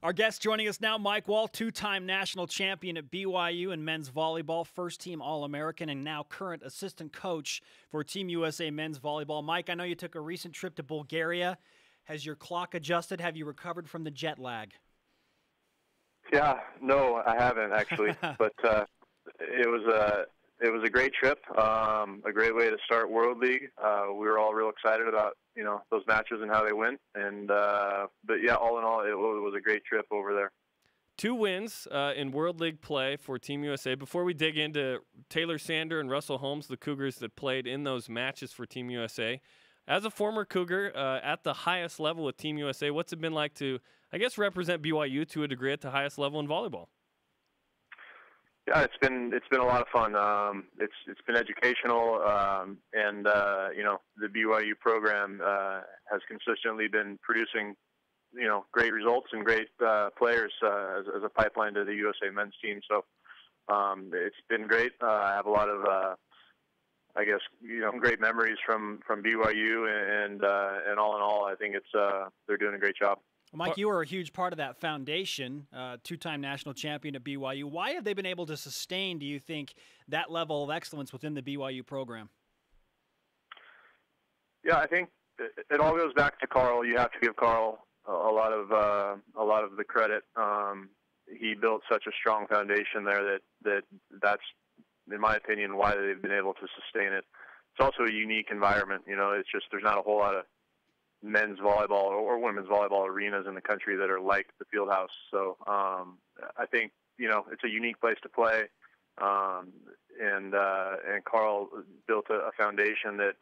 Our guest joining us now, Mike Wall, two-time national champion at BYU in men's volleyball, first-team All-American, and now current assistant coach for Team USA men's volleyball. Mike, I know you took a recent trip to Bulgaria. Has your clock adjusted? Have you recovered from the jet lag? Yeah, no, I haven't actually, but it was a great trip, a great way to start World League. We were all real excited about those matches and how they went, and but yeah, all in all, it was a great trip over there. 2 wins in World League play for Team USA. Before we dig into Taylor Sander and Russell Holmes, the Cougars that played in those matches for Team USA, as a former Cougar at the highest level with Team USA, what's it been like to, I guess, represent BYU to a degree at the highest level in volleyball? Yeah, it's been a lot of fun. It's been educational, and the BYU program has consistently been producing great results and great players as a pipeline to the USA men's team. So it's been great. I have a lot of great memories from BYU, and all in all, I think they're doing a great job. Mike, you were a huge part of that foundation, two-time national champion at BYU. Why have they been able to sustain, do you think, that level of excellence within the BYU program? Yeah, I think it all goes back to Carl. You have to give Carl a lot of the credit. He built such a strong foundation there that's, in my opinion, why they've been able to sustain it. It's also a unique environment. It's just there's not a whole lot of men's volleyball or women's volleyball arenas in the country that are like the Fieldhouse. So I think it's a unique place to play, and Carl built a foundation that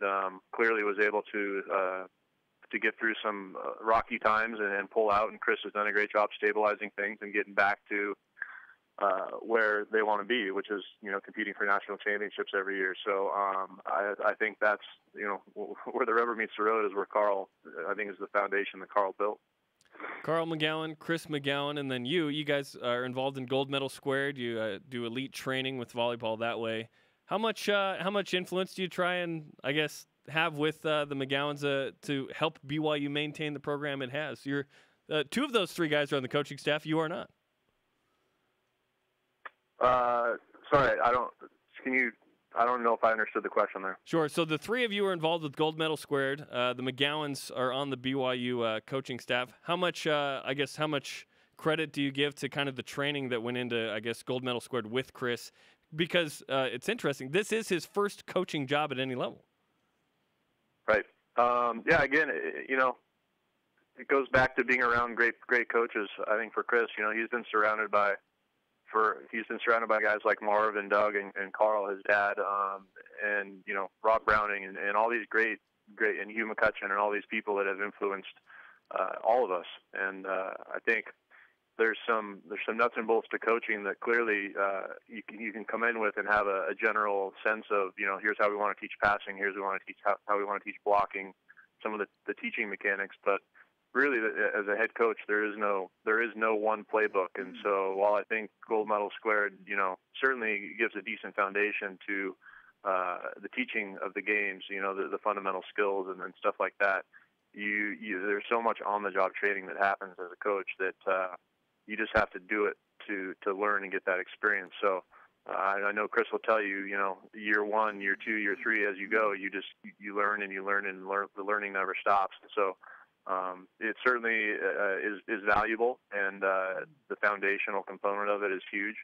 clearly was able to get through some rocky times and pull out. And Chris has done a great job stabilizing things and getting back to where they want to be, which is competing for national championships every year. So I think that's where the rubber meets the road is where Carl, I think, is the foundation that Carl built. Carl McGowan, Chris McGowan, and then you guys are involved in Gold Medal Squared. You do elite training with volleyball that way. How much influence do you try and, I guess, have with the McGowans to help BYU maintain the program it has? You're 2 of those 3 guys are on the coaching staff. You are not. Sorry, I don't know if I understood the question there. Sure. So the 3 of you are involved with Gold Medal Squared. The McGowans are on the BYU coaching staff. How much credit do you give to kind of the training that went into, I guess, Gold Medal Squared with Chris? Because it's interesting. This is his first coaching job at any level. Right. Yeah. Again, it goes back to being around great coaches. I think for Chris, he's been surrounded by guys like Marv and Doug and Carl, his dad, and Rob Browning and all these great and Hugh McCutcheon and all these people that have influenced all of us. And I think there's some nuts and bolts to coaching that clearly you can come in with and have a general sense of here's how we want to teach passing, here's how we want to teach blocking, some of the teaching mechanics, but really, as a head coach, there is no one playbook, and so while I think Gold Medal Squared, certainly gives a decent foundation to the teaching of the games, the fundamental skills and stuff like that. There's so much on-the-job training that happens as a coach that you just have to do it to learn and get that experience. So I know Chris will tell you, year 1, year 2, year 3, as you go, you learn and the learning never stops. So. It certainly is valuable, and the foundational component of it is huge.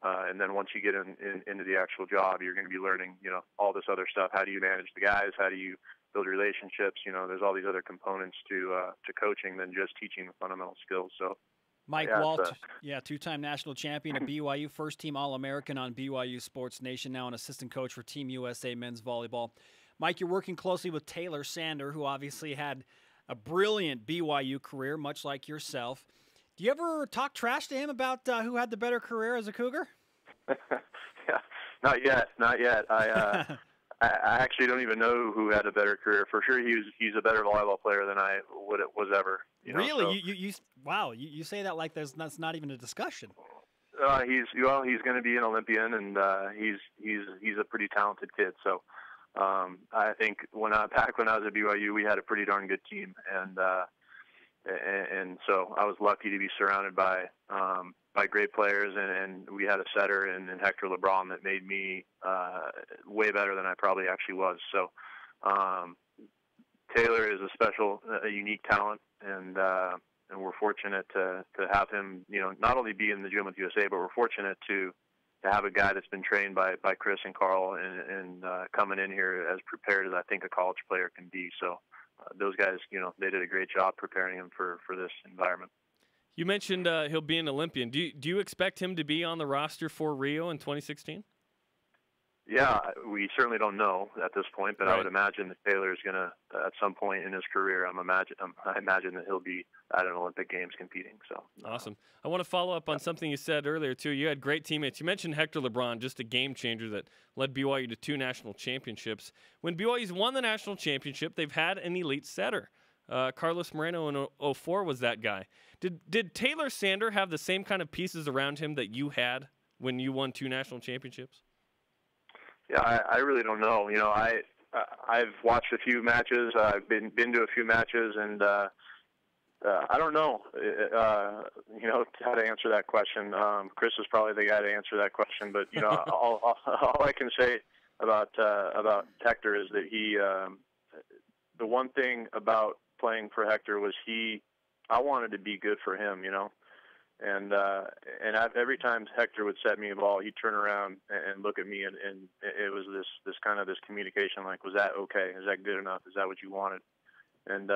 And then once you get into the actual job, you're going to be learning, all this other stuff. How do you manage the guys? How do you build relationships? There's all these other components to coaching than just teaching the fundamental skills. So, Mike Walt, two-time national champion at BYU, first-team All-American on BYU Sports Nation, now an assistant coach for Team USA men's volleyball. Mike, you're working closely with Taylor Sander, who obviously had a brilliant BYU career, much like yourself. Do you ever talk trash to him about who had the better career as a Cougar? Yeah, not yet. I actually don't even know who had a better career. For sure, he's a better volleyball player than I was ever. Really? So. Wow. You say that like that's not even a discussion. He's going to be an Olympian, and he's a pretty talented kid. So I think back when I was at BYU, we had a pretty darn good team, and so I was lucky to be surrounded by great players, and we had a setter in Hector LeBron that made me way better than I probably actually was. So Taylor is a unique talent, and we're fortunate to have him, not only be in the gym with USA, but we're fortunate to have a guy that's been trained by Chris and Carl and coming in here as prepared as I think a college player can be. So those guys, they did a great job preparing him for this environment. You mentioned he'll be an Olympian. Do you expect him to be on the roster for Rio in 2016? Yeah, we certainly don't know at this point, but right. I would imagine that Taylor is going to, at some point in his career, I imagine that he'll be at an Olympic Games competing. So awesome. I want to follow up on something you said earlier too. You had great teammates. You mentioned Hector LeBron, just a game changer that led BYU to 2 national championships. When BYU's won the national championship, they've had an elite setter. Carlos Moreno in 2004 was that guy. Did Taylor Sander have the same kind of pieces around him that you had when you won 2 national championships? Yeah, I really don't know. I've watched a few matches. I've been to a few matches, and I don't know. How to answer that question. Chris is probably the guy to answer that question. But all I can say about Hector is that he. The one thing about playing for Hector was I wanted to be good for him. And every time Hector would set me a ball, he'd turn around and look at me, and it was this kind of this communication, like, was that okay? Is that good enough? Is that what you wanted? And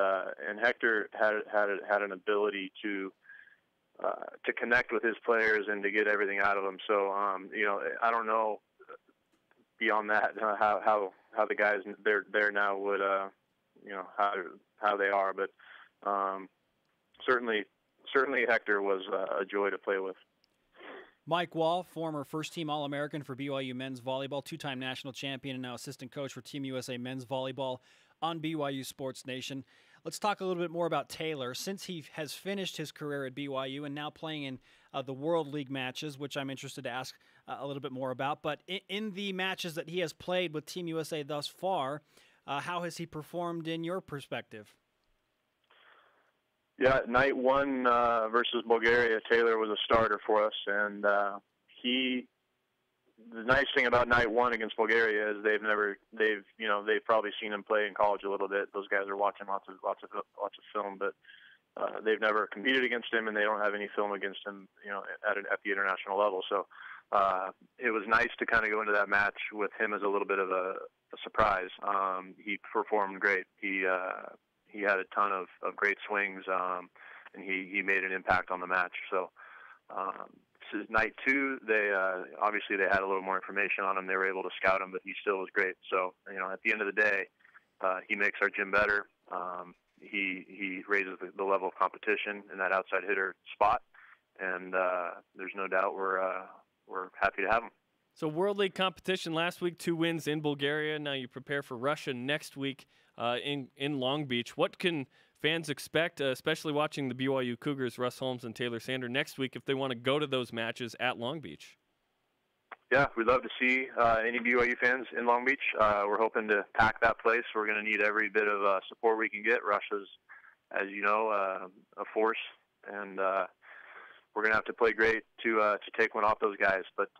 Hector had an ability to connect with his players and to get everything out of them. So I don't know beyond that how the guys there now would how they are, but certainly Hector was a joy to play with. Mike Wall, former first-team All-American for BYU men's volleyball, 2-time national champion, and now assistant coach for Team USA men's volleyball on BYU Sports Nation. Let's talk a little bit more about Taylor. Since he has finished his career at BYU and now playing in the World League matches, which I'm interested to ask a little bit more about, but in the matches that he has played with Team USA thus far, how has he performed in your perspective? Yeah, night 1 versus Bulgaria, Taylor was a starter for us, and the nice thing about night 1 against Bulgaria is they've probably seen him play in college a little bit. Those guys are watching lots of film, but they've never competed against him, and they don't have any film against him, at the international level. So it was nice to kind of go into that match with him as a little bit of a surprise. He performed great. He had a ton of great swings, and he made an impact on the match. So night 2, they obviously they had a little more information on him. They were able to scout him, but he still was great. So at the end of the day, he makes our gym better. He raises the level of competition in that outside hitter spot, and there's no doubt we're happy to have him. So World League competition last week, 2 wins in Bulgaria. Now you prepare for Russia next week in Long Beach. What can fans expect, especially watching the BYU Cougars, Russ Holmes and Taylor Sander next week, if they want to go to those matches at Long Beach? Yeah, we'd love to see any BYU fans in Long Beach. We're hoping to pack that place. We're going to need every bit of support we can get. Russia's, as you know, a force, and we're going to have to play great to take one off those guys. But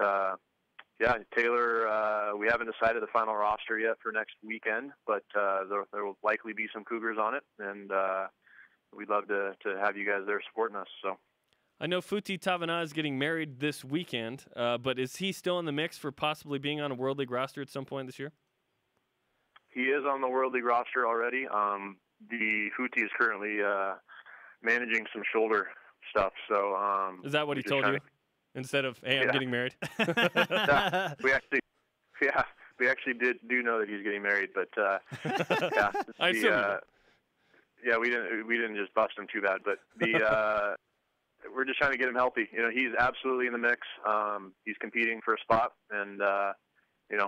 yeah, Taylor, we haven't decided the final roster yet for next weekend, but there will likely be some Cougars on it, and we'd love to have you guys there supporting us. So, I know Futi Tavana is getting married this weekend, but is he still in the mix for possibly being on a World League roster at some point this year? He is on the World League roster already. The Futi is currently managing some shoulder stuff. So is that what he told you? Instead of, hey, I'm getting married. we actually do know that he's getting married, but yeah, I assume. Yeah, we didn't just bust him too bad, but we're just trying to get him healthy. He's absolutely in the mix. He's competing for a spot, and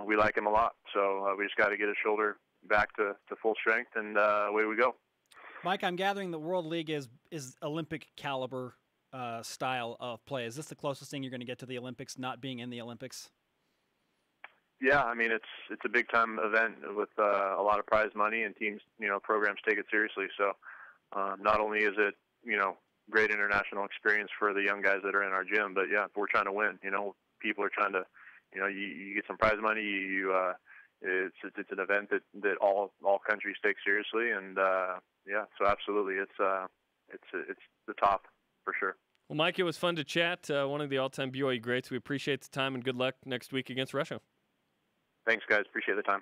we like him a lot. So we just got to get his shoulder back to full strength, and away we go. Mike, I'm gathering the World League is Olympic caliber style of play. Is this the closest thing you're going to get to the Olympics, not being in the Olympics? Yeah, I mean it's a big time event with a lot of prize money, and teams, programs take it seriously. So not only is it great international experience for the young guys that are in our gym, but yeah, we're trying to win. People are trying to, you get some prize money. It's an event that all countries take seriously, and yeah, so absolutely, it's the top for sure. Well, Mike, it was fun to chat. One of the all-time BYU greats. We appreciate the time, and good luck next week against Russia. Thanks, guys. Appreciate the time.